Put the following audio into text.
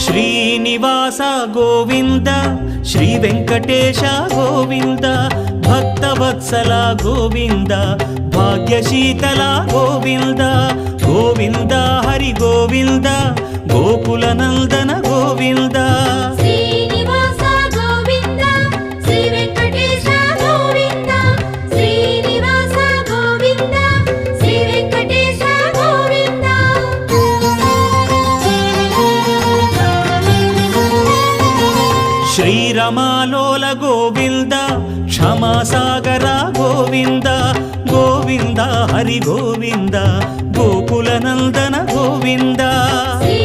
Srinivasa Govinda Shri Venkatesha Govinda Bhaktavatsala Govinda భాగ్యశీతల Govinda Govinda Hari Govinda Gokula Nandana Govinda Srinivasa Govinda Shri Venkatesha Govinda Srinivasa Govinda Shri Venkatesha Govinda శ్రీరమాలోల Govinda క్షమాసాగర Govinda Govinda Hari Govinda Gokula Nandana Govinda Shri